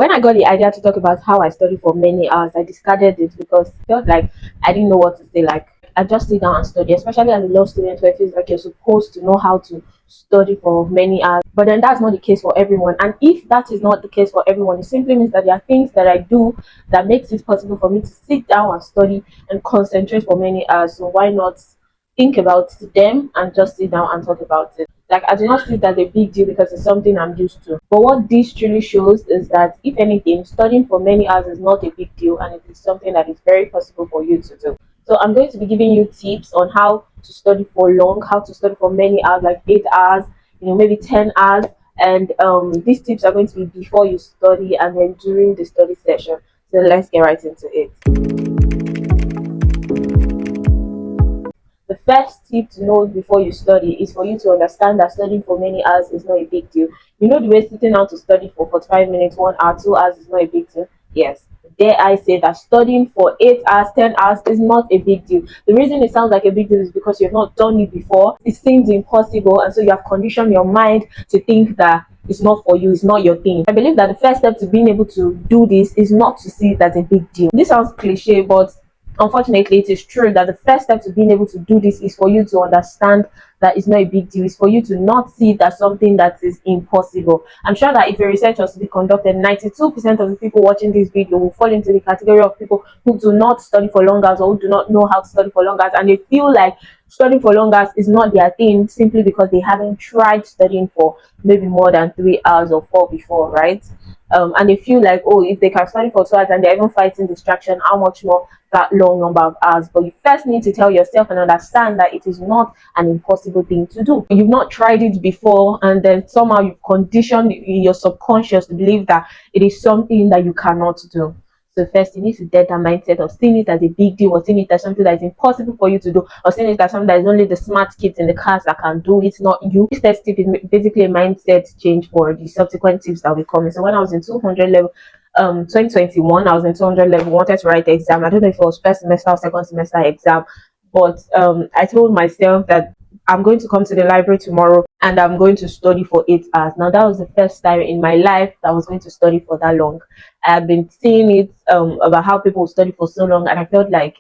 When I got the idea to talk about how I study for many hours, I discarded it because I felt like I didn't know what to say. Like, I just sit down and study, especially as a law student where it feels like you're supposed to know how to study for many hours. But then that's not the case for everyone. And if that is not the case for everyone, it simply means that there are things that I do that makes it possible for me to sit down and study and concentrate for many hours. So why not think about them and just sit down and talk about it? Like, I do not see it as a big deal because it's something I'm used to. But what this truly shows is that, if anything, studying for many hours is not a big deal and it is something that is very possible for you to do. So I'm going to be giving you tips on how to study for long, how to study for many hours, like 8 hours, maybe 10 hours. And these tips are going to be before you study and then during the study session. So let's get right into it. The first tip to know before you study is for you to understand that studying for many hours is not a big deal. You know the way sitting down to study for 45 minutes, 1 hour, 2 hours is not a big deal? Yes. Dare I say that studying for 8 hours, 10 hours is not a big deal. The reason it sounds like a big deal is because you've not done it before. It seems impossible, and so you have conditioned your mind to think that it's not for you, it's not your thing. I believe that the first step to being able to do this is not to see it as a big deal. This sounds cliche, but unfortunately, it is true that the first step to being able to do this is for you to understand that it's not a big deal. It's for you to not see it as something that is impossible. I'm sure that if a research was to be conducted, 92% of the people watching this video will fall into the category of people who do not study for long hours or who do not know how to study for long hours, and they feel like studying for long hours is not their thing simply because they haven't tried studying for maybe more than 3 hours or 4 before, right? And they feel like, oh, if they can study for 2 hours and they're even fighting distraction, how much more that long number of hours? But you first need to tell yourself and understand that it is not an impossible thing to do. You've not tried it before, and then somehow you've conditioned your subconscious to believe that it is something that you cannot do. So first, you need to get that mindset of seeing it as a big deal, or seeing it as something that is impossible for you to do, or seeing it as something that is only the smart kids in the class that can do it, not you. This first tip is basically a mindset change for the subsequent tips that will come. So when I was in 200 level, 2021, I was in 200 level, wanted to write the exam. I don't know if it was first semester or second semester exam, but I told myself that I'm going to come to the library tomorrow and I'm going to study for 8 hours. Now, that was the first time in my life that I was going to study for that long. I had been seeing it about how people study for so long, and I felt like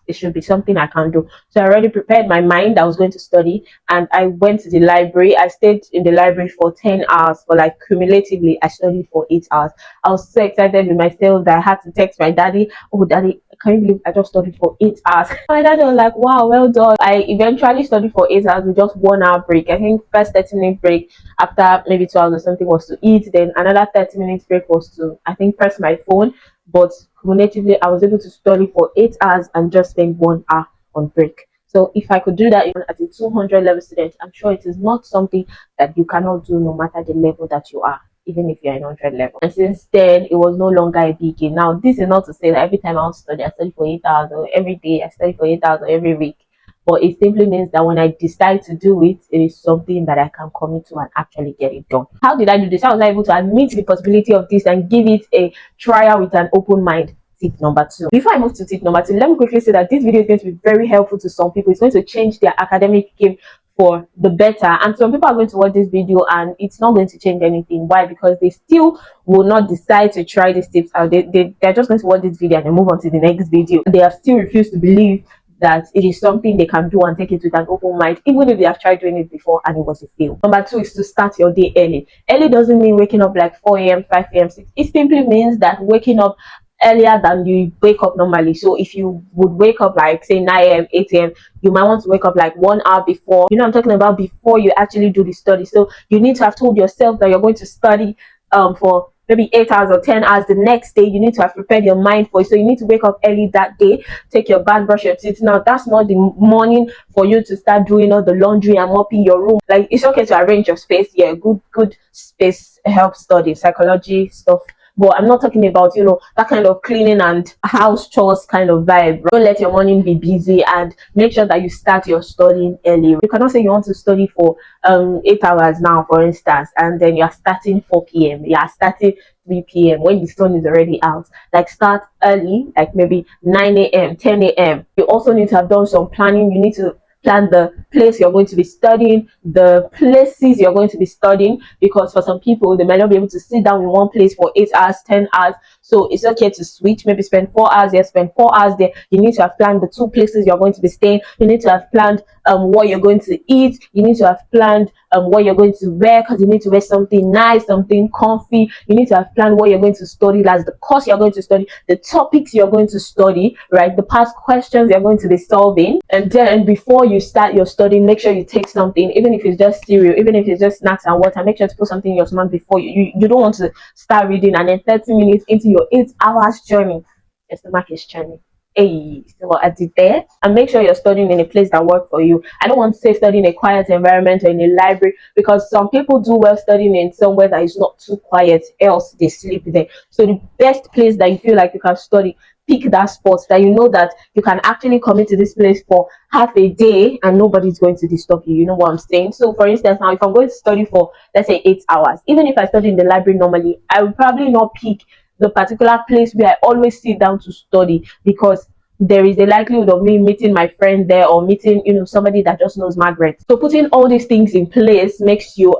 it should be something I can do. So I already prepared my mind. I was going to study, and I went to the library. I stayed in the library for 10 hours, but like cumulatively, I studied for 8 hours. I was so excited with myself that I had to text my daddy. Oh, daddy, can you believe I just studied for 8 hours? My dad was like, wow, well done. I eventually studied for 8 hours with just 1 hour break. I think first 30-minute break after maybe 2 hours or something was to eat. Then another 30 minutes break was to, I think, press my phone. But cumulatively, I was able to study for 8 hours and just spend 1 hour on break. So if I could do that even as a 200 level student, I'm sure it is not something that you cannot do no matter the level that you are, even if you're in 100 level. And since then, it was no longer a biggie. Now, this is not to say that every time I want to study, I study for 8 hours, or every day I study for 8 hours, or every week. But it simply means that when I decide to do it, it is something that I can commit to and actually get it done. How did I do this? How was I able to admit the possibility of this and give it a trial with an open mind? Tip number 2. Before I move to tip number 2, let me quickly say that this video is going to be very helpful to some people. It's going to change their academic game for the better, and some people are going to watch this video and it's not going to change anything. Why? Because they still will not decide to try these tips out. They're just going to watch this video and then move on to the next video. They have still refused to believe that it is something they can do and take it with an open mind, even if they have tried doing it before and it was a fail. Number 2 is to start your day early. Early doesn't mean waking up like 4 a.m., 5 a.m., 6. It simply means that waking up earlier than you wake up normally. So if you would wake up like say 9 a.m., 8 a.m., you might want to wake up like 1 hour before. You know I'm talking about, before you actually do the study. So you need to have told yourself that you're going to study for maybe 8 hours or 10 hours the next day. You need to have prepared your mind for it. So you need to wake up early that day, take your bath, brush your teeth. Now, that's not the morning for you to start doing all the laundry and mopping your room. Like, it's okay to arrange your space. Yeah, good space helps study, psychology stuff. But I'm not talking about, that kind of cleaning and house chores kind of vibe. Don't let your morning be busy, and make sure that you start your studying early. You cannot say you want to study for 8 hours now, for instance, and then you're starting 4 p.m. You are starting 3 p.m. when the sun is already out. Like, start early, like maybe 9 a.m., 10 a.m. You also need to have done some planning. You need to plan the place you're going to be studying, the places you're going to be studying, because for some people they might not be able to sit down in one place for 8 hours, 10 hours. So it's okay to switch, maybe spend 4 hours there, spend 4 hours there. You need to have planned the two places you're going to be staying. You need to have planned what you're going to eat. You need to have planned what you're going to wear, because you need to wear something nice, something comfy. You need to have planned what you're going to study, that's the course you're going to study, the topics you're going to study, right? The past questions you're going to be solving. And then before you start your studying, make sure you take something, even if it's just cereal, even if it's just snacks and water. Make sure to put something in your stomach before you don't want to start reading and then 30 minutes into your 8 hours journey, your stomach is churning. Hey, so I did there. And make sure you're studying in a place that works for you. I don't want to say studying in a quiet environment or in a library, because some people do well studying in somewhere that is not too quiet, else they sleep there. So the best place that you feel like you can study, pick that spot that you know that you can actually commit to this place for half a day and nobody's going to disturb you. You know what I'm saying? So for instance, now if I'm going to study for, let's say, 8 hours, even if I study in the library normally, I will probably not pick the particular place where I always sit down to study, because there is a likelihood of me meeting my friend there, or meeting, somebody that just knows Margaret. So putting all these things in place makes you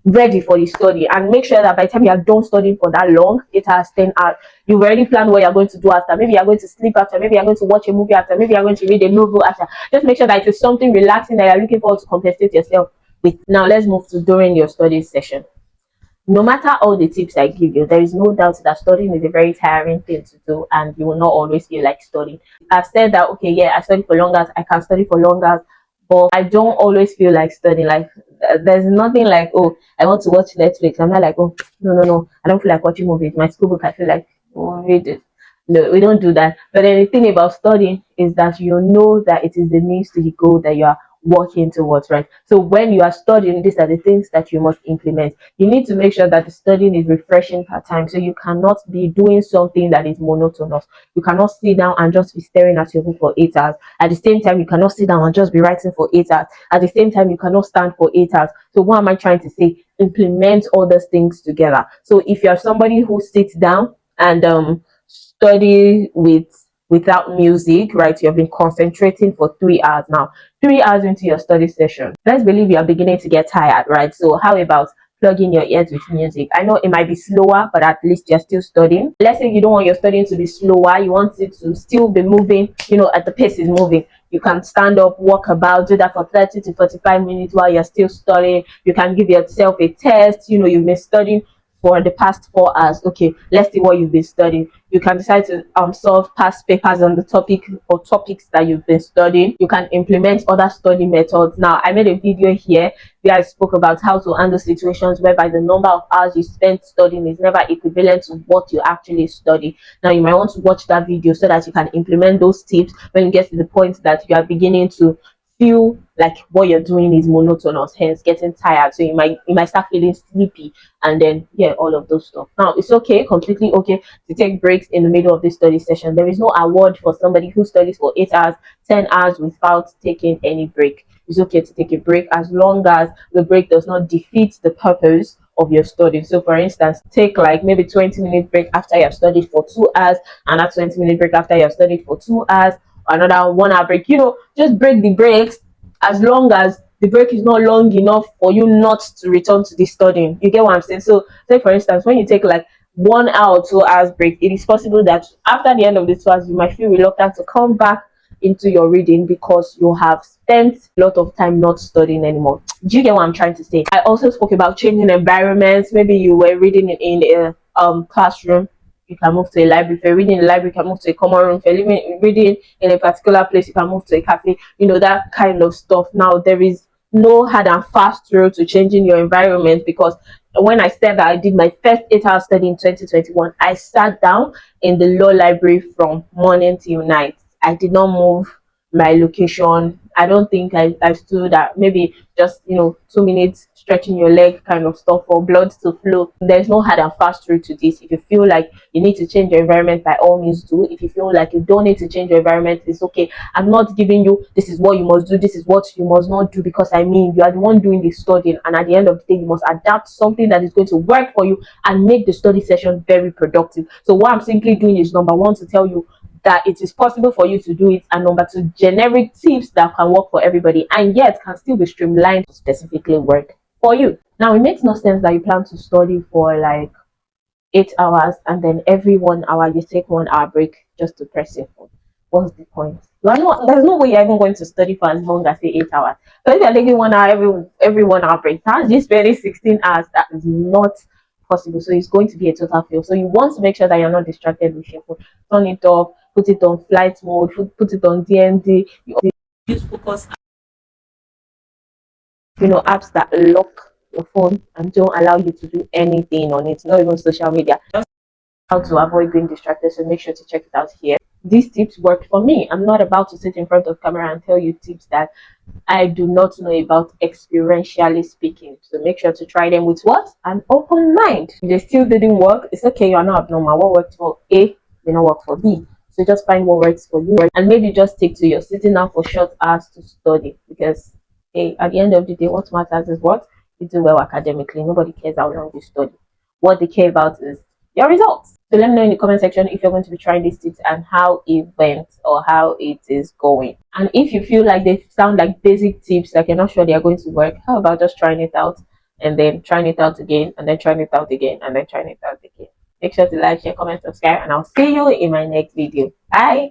ready for the study, and make sure that by the time you are done studying for that long, 8 hours, 10 hours, you've already planned what you're going to do after. Maybe you're going to sleep after, maybe you're going to watch a movie after, maybe you're going to read a novel after. Just make sure that it is something relaxing that you're looking forward to compensate yourself with. Now let's move to during your study session. No matter all the tips I give you, there is no doubt that studying is a very tiring thing to do, and you will not always feel like studying. I've said that, okay, yeah, I study for long hours, I can study for long hours, but I don't always feel like studying. Like, there's nothing like, oh, I want to watch Netflix. I'm not like, oh, no, I don't feel like watching movies. My school book, I feel like, oh, read it. No, we don't do that. But then the thing about studying is that you know that it is the means to the goal that you are working towards, right? So when you are studying, these are the things that you must implement. You need to make sure that the studying is refreshing per time. So you cannot be doing something that is monotonous. You cannot sit down and just be staring at your book for 8 hours. At the same time, you cannot sit down and just be writing for 8 hours. At the same time, you cannot stand for 8 hours. So what am I trying to say? Implement all those things together. So if you're somebody who sits down and study without music, right? You have been concentrating for 3 hours now. 3 hours into your study session, let's believe you are beginning to get tired, right? So how about plugging your ears with music? I know it might be slower, but at least you're still studying. Let's say you don't want your studying to be slower, you want it to still be moving, at the pace is moving. You can stand up, walk about, do that for 30 to 45 minutes while you're still studying. You can give yourself a test. You've been studying for the past 4 hours. Okay, let's see what you've been studying. You can decide to solve past papers on the topic or topics that you've been studying. You can implement other study methods. Now, I made a video here where I spoke about how to handle situations whereby the number of hours you spent studying is never equivalent to what you actually study. Now, you might want to watch that video so that you can implement those tips when you get to the point that you are beginning to feel like what you're doing is monotonous, hence getting tired. So you might start feeling sleepy, and then all of those stuff. Now it's okay, completely okay, to take breaks in the middle of this study session. There is no award for somebody who studies for 8 hours, 10 hours without taking any break. It's okay to take a break as long as the break does not defeat the purpose of your study. So for instance, take like maybe 20-minute break after you have studied for 2 hours, and that 20-minute break after you have studied for 2 hours, another 1 hour break. Just break the breaks as long as the break is not long enough for you not to return to the studying. You get what I'm saying? So say for instance, when you take like 1 hour or 2 hours break, it is possible that after the end of the 2 hours you might feel reluctant to come back into your reading because you have spent a lot of time not studying anymore. Do you get what I'm trying to say? I also spoke about changing environments. Maybe you were reading in a classroom, you can move to a library. If you're reading in a library, you can move to a common room. If you're reading in a particular place, you can move to a cafe. That kind of stuff. Now, there is no hard and fast rule to changing your environment, because when I said that I did my first 8 hour study in 2021, I sat down in the law library from morning till night. I did not move my location. I don't think I stood at maybe just 2 minutes stretching your leg kind of stuff for blood to flow. There's no hard and fast rule to this. If you feel like you need to change your environment, by all means do. If you feel like you don't need to change your environment, it's okay. I'm not giving you this is what you must do, this is what you must not do, because you are the one doing the studying, and at the end of the day you must adapt something that is going to work for you and make the study session very productive. So what I'm simply doing is, number one, to tell you, that it is possible for you to do it, and number two, generic tips that can work for everybody and yet can still be streamlined to specifically work for you. Now, it makes no sense that you plan to study for like 8 hours and then every 1 hour you take 1 hour break just to press your phone. What's the point? You are not, there's no way you're even going to study for as long as say 8 hours. So if you're taking 1 hour every 1 hour break, that's just barely 16 hours. That is not possible. So it's going to be a total fail. So you want to make sure that you're not distracted with your phone. Turn it off, put it on flight mode, put it on DND. You use focus, apps that lock your phone and don't allow you to do anything on it, not even social media. Just how to avoid being distracted, so make sure to check it out here. These tips work for me. I'm not about to sit in front of camera and tell you tips that I do not know about experientially speaking. So make sure to try them with what? An open mind. If they still didn't work, it's okay, you're not abnormal. What worked for A may not work for B. So just find what works for you and maybe just stick to your sitting down for short hours to study, because hey, at the end of the day, what matters is what you do well academically. Nobody cares how long you study. What they care about is your results. So let me know in the comment section if you're going to be trying these tips and how it went or how it is going. And if you feel like they sound like basic tips, like you're not sure they are going to work, how about just trying it out and then trying it out again and then trying it out again and then trying it out again. Make sure to like, share, comment, subscribe, and I'll see you in my next video. Bye.